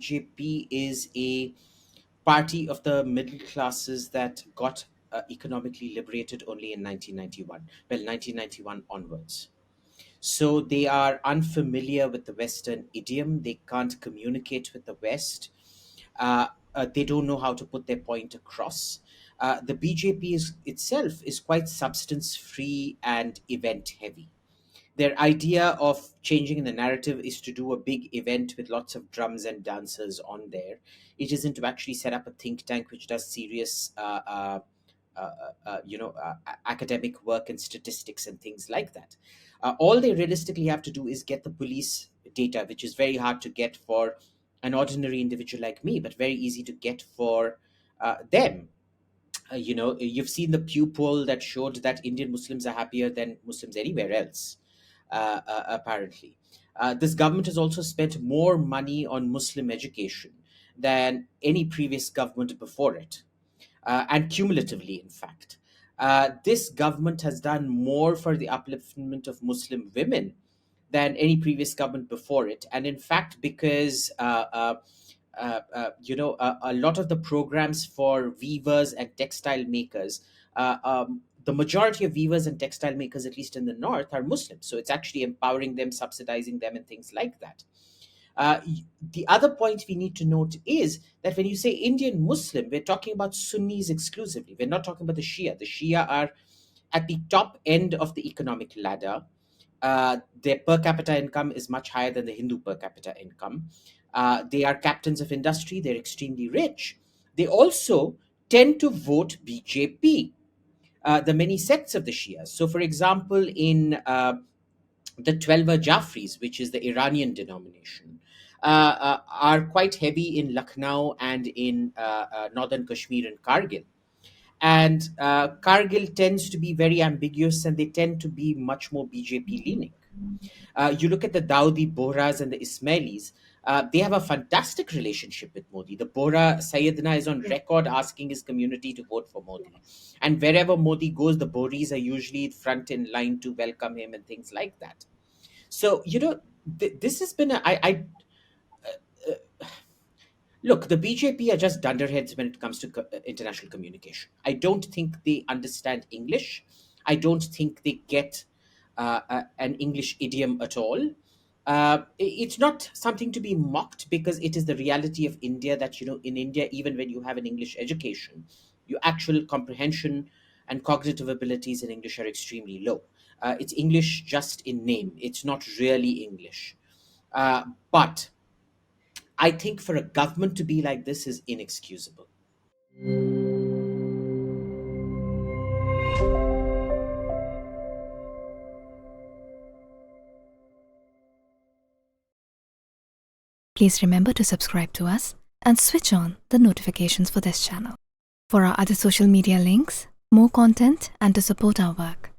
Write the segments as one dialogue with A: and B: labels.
A: BJP is a party of the middle classes that got economically liberated only in 1991. Well, 1991 onwards. So they are unfamiliar with the Western idiom. They can't communicate with the West. They don't know how to put their point across. The BJP itself is quite substance free and event heavy. Their idea of changing the narrative is to do a big event with lots of drums and dancers on there. It isn't to actually set up a think tank which does serious academic work and statistics and things like that. All they realistically have to do is get the police data, which is very hard to get for an ordinary individual like me, but very easy to get for them. You've seen the Pew poll that showed that Indian Muslims are happier than Muslims anywhere else, apparently. This government has also spent more money on Muslim education than any previous government before it, and cumulatively, in fact. This government has done more for the upliftment of Muslim women than any previous government before it. And in fact, because a lot of the programs for weavers and textile makers, the majority of weavers and textile makers, at least in the north, are Muslims. So it's actually empowering them, subsidizing them, and things like that. The other point we need to note is that when you say Indian Muslim, we're talking about Sunnis exclusively. We're not talking about the Shia. The Shia are at the top end of the economic ladder. Their per capita income is much higher than the Hindu per capita income. They are captains of industry. They're extremely rich. They also tend to vote BJP, the many sects of the Shia. So, for example, in the Twelver Jafris, which is the Iranian denomination, are quite heavy in Lucknow and in northern Kashmir and Kargil. And Kargil tends to be very ambiguous, and they tend to be much more BJP leaning. You look at the Dawoodi Bohras and the Ismailis, they have a fantastic relationship with Modi. The Bohra Sayyidina is on record asking his community to vote for Modi. And wherever Modi goes, the Bohris are usually front in line to welcome him and things like that. So, this has been look, the BJP are just dunderheads when it comes to international communication. I don't think they understand English. I don't think they get an English idiom at all. It's not something to be mocked because it is the reality of India that, in India, even when you have an English education, your actual comprehension and cognitive abilities in English are extremely low. It's English just in name, it's not really English. But I think for a government to be like this is inexcusable.
B: Please remember to subscribe to us and switch on the notifications for this channel. For our other social media links, more content, and to support our work,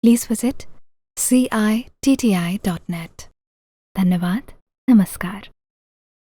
B: please visit citti.net. Dhanyavad. Namaskar.